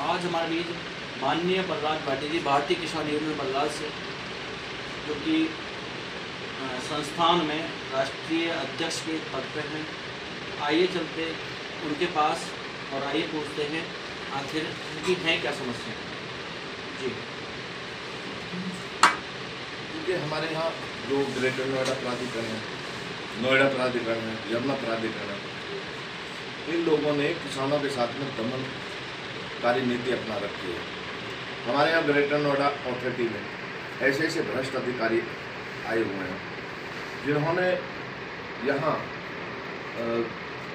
आज हमारे बीच माननीय प्रहलाद भाटी जी भारतीय किसान यूनियन बल्लाल से, जो कि संस्थान में राष्ट्रीय अध्यक्ष के पद पर हैं। आइए चलते उनके पास और आइए पूछते हैं आखिर उनकी हैं क्या समस्या जी। क्योंकि हमारे यहाँ जो ग्रेटर नोएडा प्राधिकरण है, नोएडा प्राधिकरण है, यमुना प्राधिकरण है, इन लोगों ने किसानों के साथ में दमनकारी नीति अपना रखी है। हमारे यहाँ ग्रेटर नोएडा अथॉरिटी में ऐसे ऐसे भ्रष्ट अधिकारी आए हुए हैं जिन्होंने यहाँ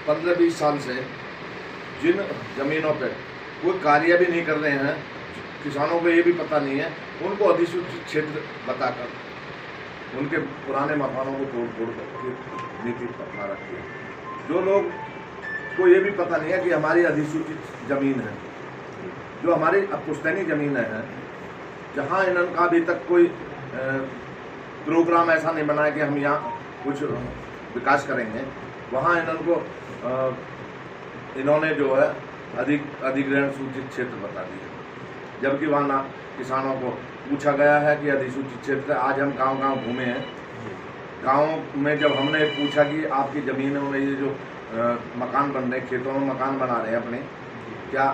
15-20 साल से जिन जमीनों पर कोई कार्य भी नहीं कर रहे हैं, किसानों को ये भी पता नहीं है, उनको अधिसूचित क्षेत्र बताकर उनके पुराने मकानों को तोड़ फोड़ करके नीति अपना रखी है। जो लोग को ये भी पता नहीं है कि हमारी अधिसूचित ज़मीन है, जो हमारी पुश्तैनी ज़मीनें हैं, जहाँ इनका अभी तक कोई प्रोग्राम ऐसा नहीं बना है कि हम यहाँ कुछ विकास करेंगे, वहाँ इन्होंने जो है अधिग्रहण सूचित क्षेत्र बता दिया। जबकि वहाँ ना किसानों को पूछा गया है कि अधिसूचित क्षेत्र। आज हम गांव-गांव घूमे हैं, गांव में जब हमने पूछा कि आपकी ज़मीनों में ये जो मकान बन रहे, खेतों में मकान बना रहे हैं अपने, क्या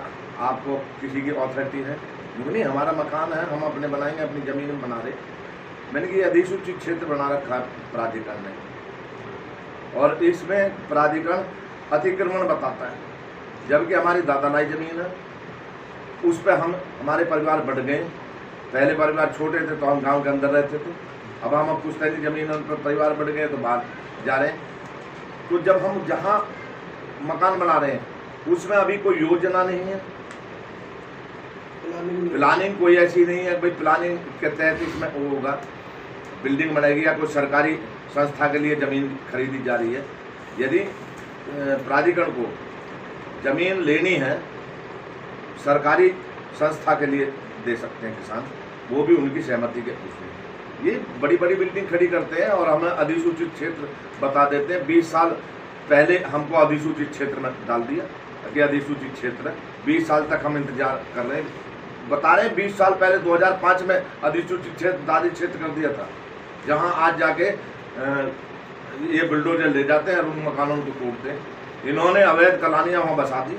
आपको किसी की अथॉरिटी है? नहीं, हमारा मकान है, हम अपने बनाएंगे, अपनी ज़मीन में बना रहे। मैंने कि अधिसूचित क्षेत्र बना रखा है प्राधिकरण ने, और इसमें प्राधिकरण अतिक्रमण बताता है। जबकि हमारी दादालाई ज़मीन है, उस पर हमारे परिवार बढ़ गए। पहले परिवार छोटे थे तो हम गांव के अंदर रहते थे, अब हम पुश्तैनी ज़मीन उन पर परिवार बढ़ गए तो बाहर जा रहे हैं। तो जब हम जहाँ मकान बना रहे हैं उसमें अभी कोई योजना नहीं है, प्लानिंग कोई ऐसी नहीं है भाई प्लानिंग के तहत इसमें वो होगा, बिल्डिंग बनेगी या कोई सरकारी संस्था के लिए ज़मीन खरीदी जा रही है। यदि प्राधिकरण को ज़मीन लेनी है, सरकारी संस्था के लिए दे सकते हैं किसान, वो भी उनकी सहमति के उसमें। ये बड़ी बड़ी बिल्डिंग खड़ी करते हैं और हमें अधिसूचित क्षेत्र बता देते हैं। 20 साल पहले हमको अधिसूचित क्षेत्र में डाल दिया कि अधिसूचित क्षेत्र है। 20 साल तक हम इंतजार कर रहे हैं, बता रहे हैं 20 साल पहले 2005 में अधिसूचित क्षेत्र दादी क्षेत्र कर दिया था, जहां आज जाके ये बुलडोजर ले जाते हैं और उन मकानों को तोड़ते हैं। इन्होंने अवैध कॉलोनियां वहाँ बसा दी।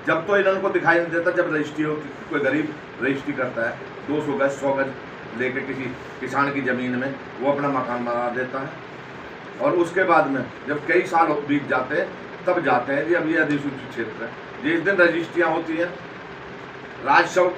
जब तो इनको दिखाई नहीं देता, जब रजिस्ट्री हो, कोई गरीब रजिस्ट्री करता है 200 गज 100 गज लेके किसी किसान की ज़मीन में, वो अपना मकान बना देता है। और उसके बाद में जब कई साल बीत जाते हैं तब जाते हैं कि अब ये अधिसूचित क्षेत्र है। जिस दिन रजिस्ट्रियाँ होती हैं, राजस्व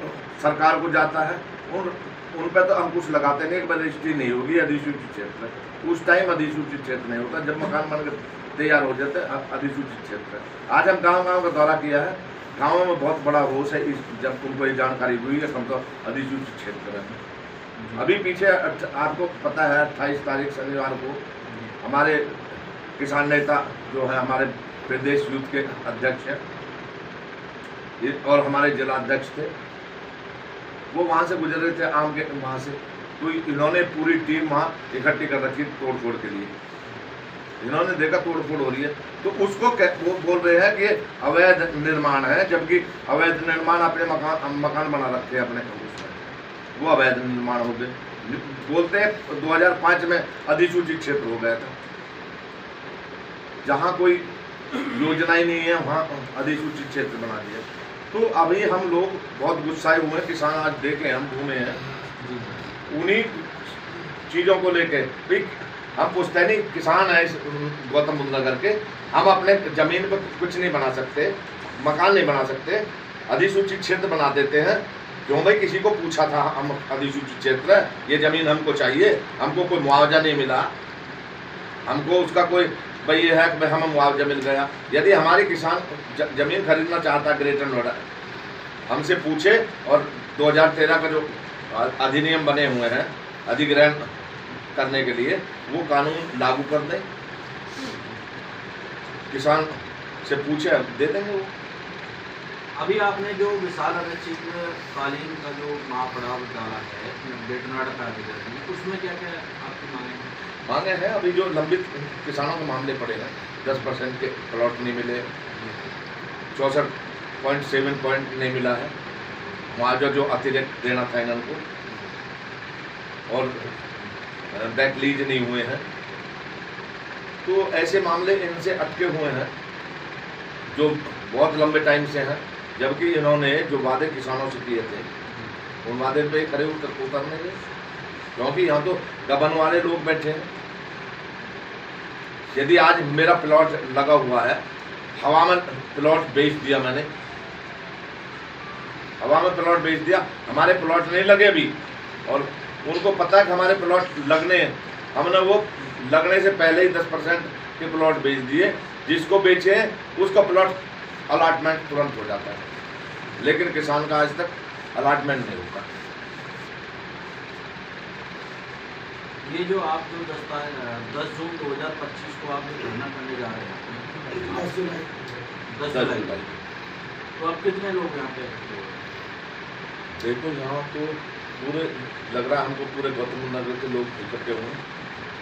सरकार को जाता है, उन पर तो अंकुश लगाते नहीं कि रजिस्ट्री नहीं होगी, अधिसूचित क्षेत्र है। उस टाइम अधिसूचित क्षेत्र नहीं होता, जब मकान बनकर तैयार हो जाते हैं अधिसूचित क्षेत्र है। आज हम गांव-गांव का दौरा किया है, गाँव में बहुत बड़ा रोष है। जब तुमको ये जानकारी हुई है हम तो अधिसूचित क्षेत्र में। अभी पीछे आपको पता है 28 तारीख शनिवार को हमारे किसान नेता जो है, हमारे प्रदेश यूथ के अध्यक्ष हैं और हमारे जिला अध्यक्ष थे, वो वहाँ से गुजर रहे थे आम के वहाँ से, तो इन्होंने पूरी टीम वहाँ इकट्ठी कर रखी तोड़ फोड़ के लिए। इन्होंने देखा तोड़ फोड़ हो रही है तो उसको वो बोल रहे हैं कि अवैध निर्माण है, जबकि अवैध निर्माण अपने मकान बना रखे हैं अपने उसमें, वो अवैध निर्माण हो गए। बोलते हैं 2005 में अधिसूचित क्षेत्र हो गया था, जहाँ कोई योजना ही नहीं है वहाँ अधिसूचित क्षेत्र बना दिया। तो अभी हम लोग बहुत गुस्साए हुए हैं, किसान आज देखे हम घूमे हैं, उन्हीं चीज़ों को लेके। हम पुश्तैनी किसान हैं इस गौतम बुद्ध नगर के, हम अपने ज़मीन पर कुछ नहीं बना सकते, मकान नहीं बना सकते, अधिसूचित क्षेत्र बना देते हैं। क्यों भाई? किसी को पूछा था हम अधिसूचित क्षेत्र है, ये ज़मीन हमको चाहिए, हमको कोई मुआवजा नहीं मिला, हमको उसका कोई भाई ये है कि भाई हमें मुआवजा मिल गया। यदि हमारी किसान ज़मीन खरीदना चाहता है ग्रेटर नोएडा, हमसे पूछे और 2013 का जो अधिनियम बने हुए हैं अधिग्रहण करने के लिए, वो कानून लागू कर दें, किसान से पूछे दे देंगे वो। अभी आपने जो विशाल आरक्षित कालीन का जो महापड़ाव डाला है ग्रेटर नोएडा प्राधिकरण में, उसमें क्या क्या आपकी मांगे हैं? अभी जो लंबित किसानों के मामले पड़े हैं, 10% के प्लॉट नहीं मिले, 64 0.7 पॉइंट नहीं मिला है मुआवजा जो अतिरिक्त देना था इनको, और बैक लीज नहीं हुए हैं। तो ऐसे मामले इनसे अटके हुए हैं जो बहुत लंबे टाइम से हैं, जबकि इन्होंने जो वादे किसानों से किए थे उन वादे पे खरे उतरने गए, क्योंकि यहाँ तो गबन वाले लोग बैठे हैं। यदि आज मेरा प्लॉट लगा हुआ है, हवा में प्लॉट बेच दिया मैंने, हवा में प्लॉट बेच दिया, हमारे प्लॉट नहीं लगे अभी, और उनको पता है कि हमारे प्लॉट लगने हैं, हमने वो लगने से पहले ही 10% के प्लॉट बेच दिए, जिसको बेचे उसका प्लॉट अलॉटमेंट तुरंत हो जाता है, लेकिन किसान का आज तक अलॉटमेंट नहीं होता। ये जो आप जो 10 जून 2025 को आप धरना करने जा रहे हैं 10 जुलाई, तो अब कितने लोग यहाँ पे? देखो यहाँ तो पूरे लग रहा है हमको, पूरे गौतम नगर के लोग इकट्ठे हुए,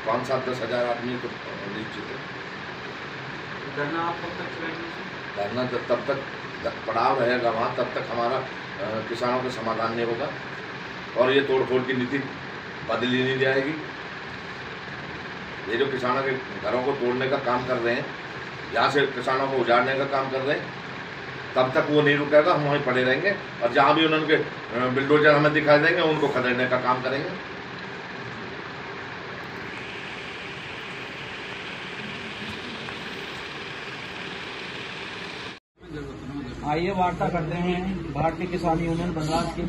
5-7-10 हज़ार आदमी तो निश्चित है। धरना आप कब तक चलाएंगे? धरना तब तक पड़ाव रहेगा वहाँ, तब तक हमारा किसानों का समाधान नहीं होगा, और ये तोड़ फोड़ की नीति बदली नहीं जाएगी। ये जो किसानों के घरों को तोड़ने का काम कर रहे हैं, यहाँ से किसानों को उजाड़ने का काम कर रहे हैं, तब तक वो नहीं रुकेगा, हम वहीं पड़े रहेंगे, और जहाँ भी उन्होंने बिल्डोजर हमें दिखाई देंगे उनको खदेड़ने का काम करेंगे। आइए वार्ता करते हैं भारतीय किसान यूनियन बंगाल की